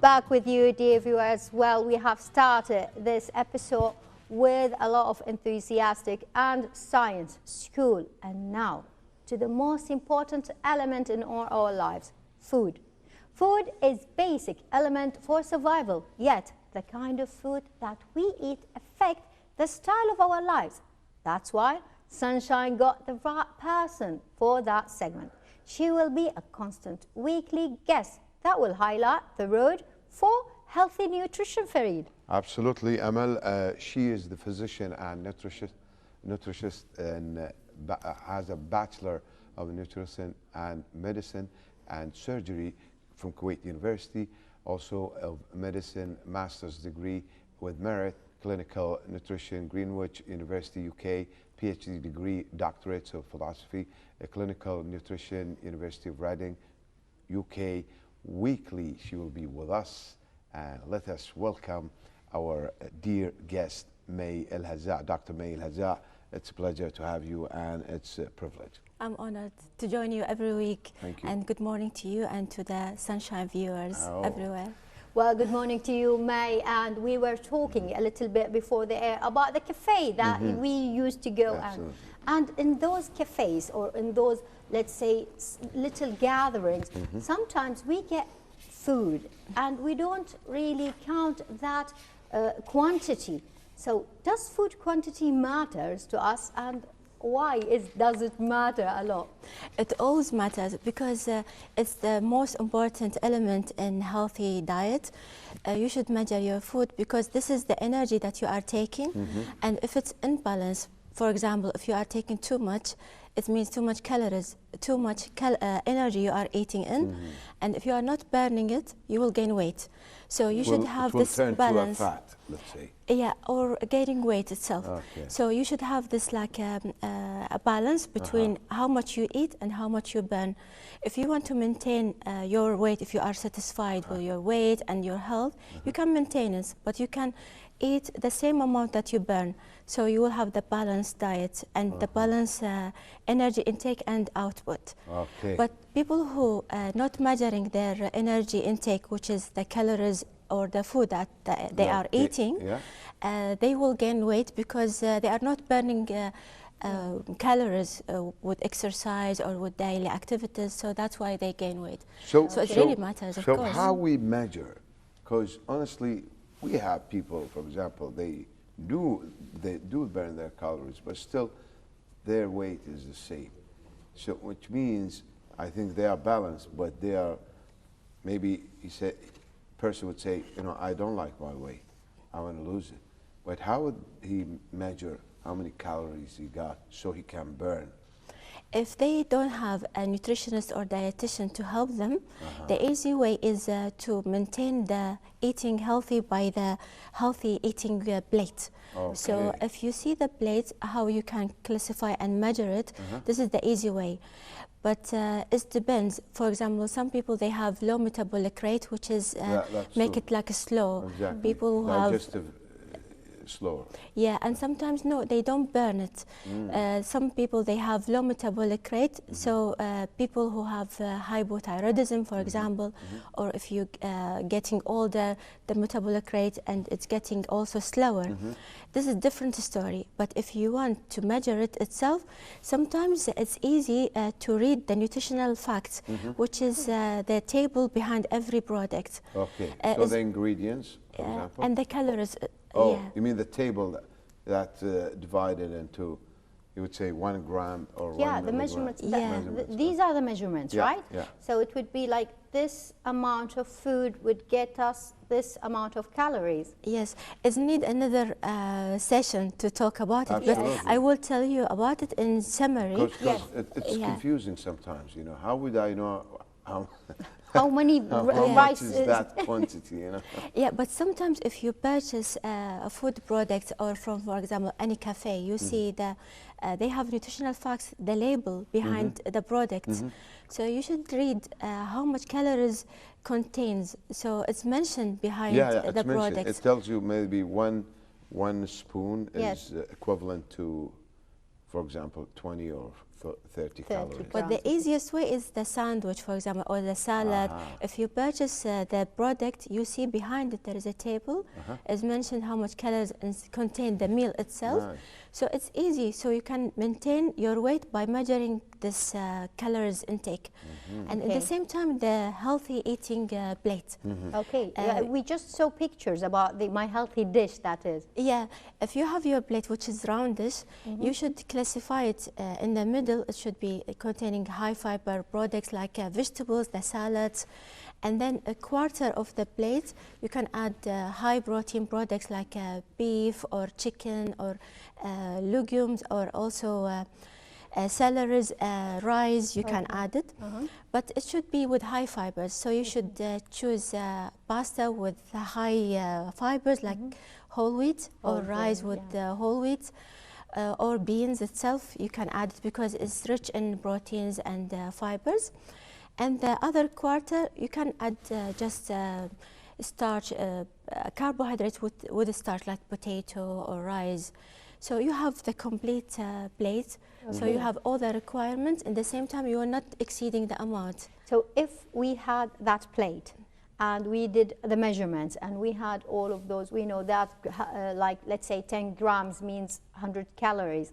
back with you, dear viewers. Well, we have started this episode with a lot of enthusiastic and science, school, and now to the most important element in all our lives, food. Food is basic element for survival, yet the kind of food that we eat affect the style of our lives. That's why Sunshine got the right person for that segment. She will be a constant weekly guest that will highlight the road for healthy nutrition, Fareed. Absolutely, Amal. She is the physician and nutritionist and has a Bachelor of Nutrition and Medicine and Surgery from Kuwait University, also of Medicine Master's degree with merit, Clinical Nutrition, Greenwich University, UK, PhD degree, Doctorate of Philosophy, Clinical Nutrition, University of Reading, UK. Weekly, she will be with us. Let us welcome our dear guest, May Alhazzaa, Dr. May Alhazzaa. It's a pleasure to have you, and it's a privilege. I'm honored to join you every week. Thank you. And good morning to you and to the Sunshine viewers everywhere. Well, good morning to you, May. And we were talking a little bit before the air about the cafe that we used to go and in those cafes or in those, let's say, little gatherings, sometimes we get food and we don't really count that quantity. So does food quantity matters to us, and why does it matter a lot? It always matters because it's the most important element in healthy diet. You should measure your food because this is the energy that you are taking, and if it's in balance, for example, if you are taking too much, it means too much calories, too much energy you are eating in, and if you are not burning it, you will gain weight. So you should have this balance. To a fat, let's say. Yeah, or gaining weight itself. Okay. So you should have this like a balance between how much you eat and how much you burn. If you want to maintain your weight, if you are satisfied with your weight and your health, you can maintain it, but you can eat the same amount that you burn. So you will have the balanced diet and the balanced energy intake and output. Okay. But people who not measuring their energy intake, which is the calories or the food that they are eating, they will gain weight because they are not burning calories with exercise or with daily activities. So that's why they gain weight. So it really matters, of course. So how we measure? Because honestly, we have people, for example, they do burn their calories, but still their weight is the same. So which means I think they are balanced, but they are, maybe person would say, you know, I don't like my weight, I want to lose it. But how would he measure how many calories he got so he can burn? If they don't have a nutritionist or dietitian to help them, the easy way is to maintain the eating healthy by the healthy eating plate. Okay. So if you see the plate, how you can classify and measure it, this is the easy way. But it depends. For example, some people, they have low metabolic rate, which is make it like a slow. Exactly. People who digestive slower. Yeah, and sometimes no, they don't burn it. Some people, they have low metabolic rate, so people who have hypothyroidism, for example, or if you getting older, the metabolic rate and it's getting also slower. This is a different story. But if you want to measure it itself, sometimes it's easy to read the nutritional facts, which is the table behind every product. Okay, so the ingredients, for example? And the calories. Oh, you mean the table that divided into, you would say 1 gram or 1 the measurements. measurements. These are the measurements, right? Yeah. So it would be like this amount of food would get us this amount of calories. Yes, it needs another session to talk about it. Absolutely. But I will tell you about it in summary. Because it's confusing sometimes, you know. How would I know how many how rice much is that quantity, you know? Yeah, but sometimes if you purchase a food product or from, for example, any cafe, you see the they have nutritional facts, the label behind the product. So you should read how much calories contains. So it's mentioned behind the product. It tells you maybe one spoon is equivalent to, for example, 20 or 30 calories. But the easiest way is the sandwich, for example, or the salad. If you purchase the product, you see behind it there is a table. As mentioned, how much calories contain the meal itself. Nice. So it's easy. So you can maintain your weight by measuring this calories intake, and at the same time, the healthy eating plate. Okay, we just saw pictures about my healthy dish, that is. Yeah, if you have your plate which is roundish, you should classify it in the middle. It should be containing high fiber products like vegetables, the salads, and then a quarter of the plate you can add high protein products like beef or chicken or legumes, or also celeries, rice, you can add it. But it should be with high fibers. So you should choose pasta with high fibers like whole wheat, or rice with whole wheat, or beans itself. You can add it because it's rich in proteins and fibers. And the other quarter you can add just starch, carbohydrates with a starch like potato or rice. So you have the complete plate. So you have all the requirements. At the same time, you are not exceeding the amount. So if we had that plate and we did the measurements and we had all of those, we know that like let's say 10 grams means 100 calories.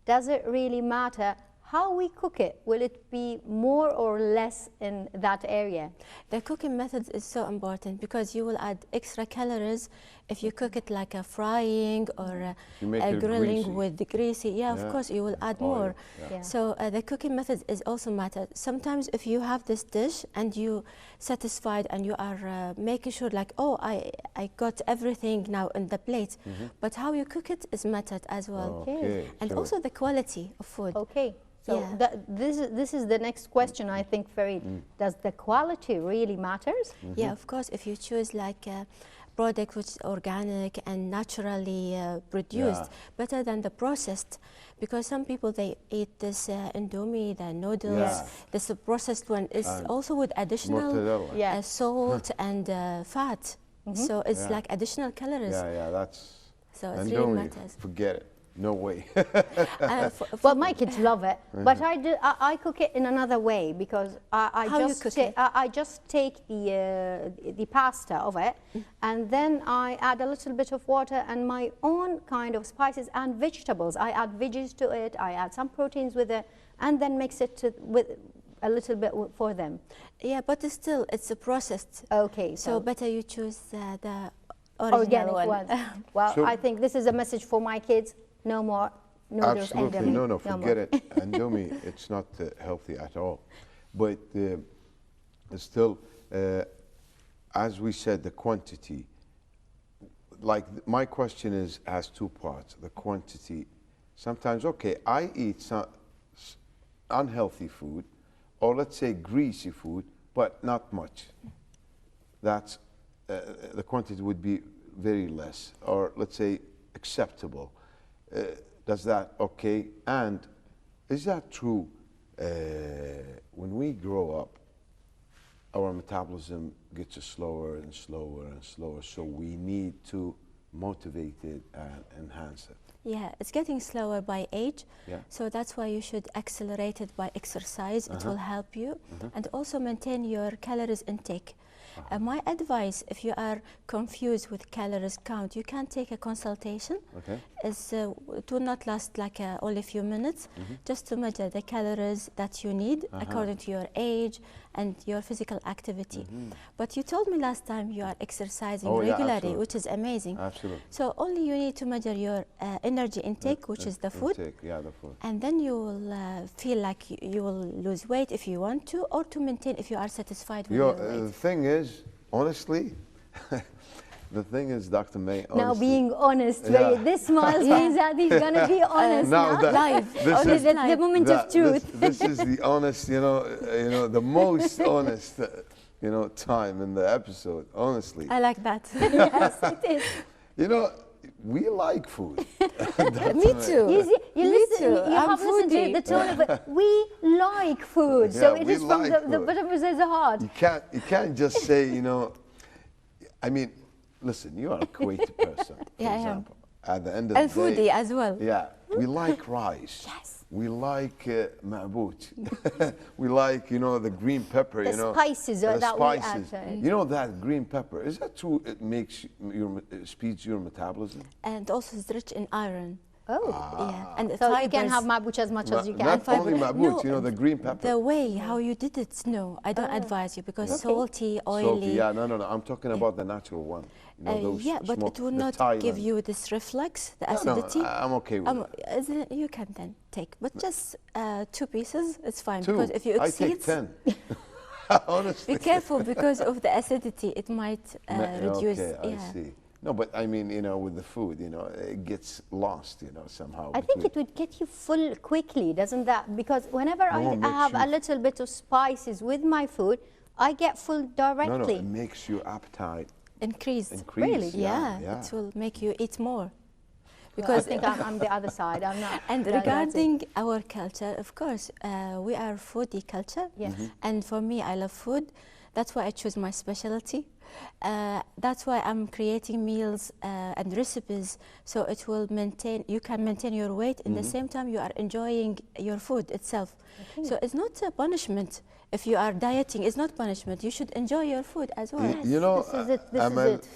Does it really matter how we cook it? Will it be more or less in that area? The cooking method is so important because you will add extra calories if you cook it like a frying or a grilling greasy. with greasy. Yeah, of course you will add more. Yeah. So the cooking method is also matter. Sometimes if you have this dish and you satisfied and you are making sure like, oh, I got everything now in the plate, but how you cook it is mattered as well. Okay, And also the quality of food. Okay. So this is the next question, I think, Farid. Does the quality really matters? Yeah, of course. If you choose like a product which is organic and naturally produced, better than the processed, because some people they eat this indomie, the noodles. This processed one is also with additional salt and fat. So it's like additional calories. That's. So it really matters. Forget it. No way. Well, my kids love it, but I cook it in another way because I just take the pasta of it, and then I add a little bit of water and my own kind of spices and vegetables. I add veggies to it. I add some proteins with it, and then mix it with a little bit for them. Yeah, but still, it's a processed. Okay, so better you choose the organic one. Well, so I think this is a message for my kids. No more noodles. Absolutely, no, forget it. Indomie, it's not healthy at all. But still, as we said, the quantity. Like my question has two parts. The quantity. Sometimes, okay, I eat some unhealthy food, or let's say greasy food, but not much. That's the quantity would be very less, or let's say acceptable. Does that okay? And is that true? When we grow up, our metabolism gets slower and slower and slower, so we need to motivate it and enhance it. Yeah, it's getting slower by age, so that's why you should accelerate it by exercise. It will help you, and also maintain your calories intake. My advice, if you are confused with calories count, you can take a consultation. It will not last like only a few minutes, just to measure the calories that you need according to your age and your physical activity. But you told me last time you are exercising regularly, which is amazing. Absolutely. So only you need to measure your energy intake, which is the food. The food. And then you will feel like you will lose weight if you want to, or to maintain if you are satisfied with your weight. The thing is, honestly, the thing is, Dr-Mai, now being honest, this smile means that he's going to be honest now. Live. The moment of truth. This is the honest, the most honest, time in the episode, honestly. I like that. Yes, it is. We like food. Me too. You have listened to the tone of it. We like food, so it is from the bottom of the heart. You can't just say, I mean, listen, you are a Kuwaiti person, for example. At the end of the day, foodie as well. Yeah, we like rice. Yes. we like ma'boot. We like, you know, the green pepper, The you know. spices that we add spices. to it. You know that green pepper, is that true? It makes your, speeds your metabolism? And also it's rich in iron. Oh. Yeah, and the So you can fibers. have ma'boot as much as you can. Not only fiber. ma'boot, No, you know, the green pepper. The way how you did it, no, I don't advise you because salty, oily. Salty, yeah, no, I'm talking about the natural one. You know, those yeah, but smoked- it will the not give Thailand. you this reflux, the No, acidity. I'm okay with it. You can then take, but just 2 pieces, it's fine. Two. Because if you I exceed, take 10. Honestly. be careful because of the acidity. It might reduce. Okay, I see. No, but I mean, you know, with the food, you know, it gets lost, you know, somehow. I think it would get you full quickly, doesn't that? Because whenever I it makes have a you- little bit of spices with my food, I get full directly. No, it makes your appetite Increase. increase. Really? Yeah, it will make you eat more. Because I think I'm the other side. I'm not. And that's it. regarding our culture, of course, we are foodie culture. Yes. And for me, I love food. That's why I choose my specialty. That's why I'm creating meals and recipes so it will maintain, you can maintain your weight in the same time you are enjoying your food itself. So it's not a punishment. If you are dieting, it's not punishment. You should enjoy your food as well. You know, This is it. This Amal, is it.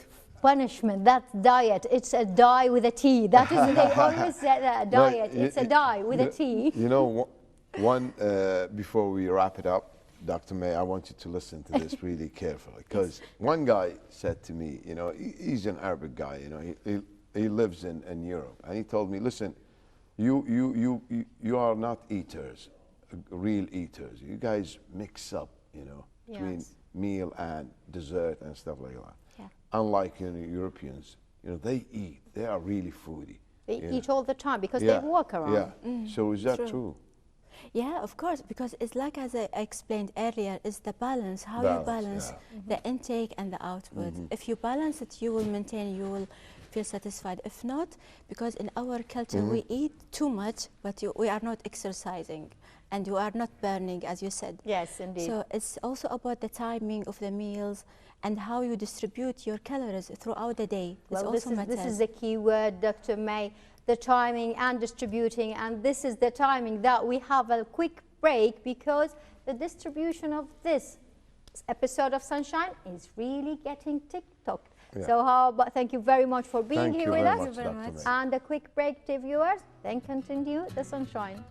Punishment. That's diet. It's a die with a T. That is they always say that diet. It's a die with a T. You know, one before we wrap it up, Dr. May, I want you to listen to this really carefully because one guy said to me, you know, he's an Arabic guy, you know, he lives in Europe, and he told me, listen, you are not eaters, real eaters. You guys mix up, you know, between Yes. meal and dessert and stuff like that. Yeah. Unlike, you know, Europeans, you know, they eat. They are really foodie. They you eat know. all the time because Yeah, they walk around. Yeah. So is that true. true? Yeah, of course, because it's like as I explained earlier, it's the balance, how you balance the intake and the output. If you balance it, you will maintain, you will feel satisfied. If not, because in our culture we eat too much, but we are not exercising and you are not burning, as you said. Yes, indeed. So it's also about the timing of the meals and how you distribute your calories throughout the day. This Well, also this matters. is the key word, Dr. May, the timing and distributing. And this is the timing that we have a quick break because the distribution of this episode of Sunshine is really getting TikToked. Yeah. So but thank you very much for being Thank here you with very us. much, Dr. May. And a quick break to viewers, then continue the Sunshine.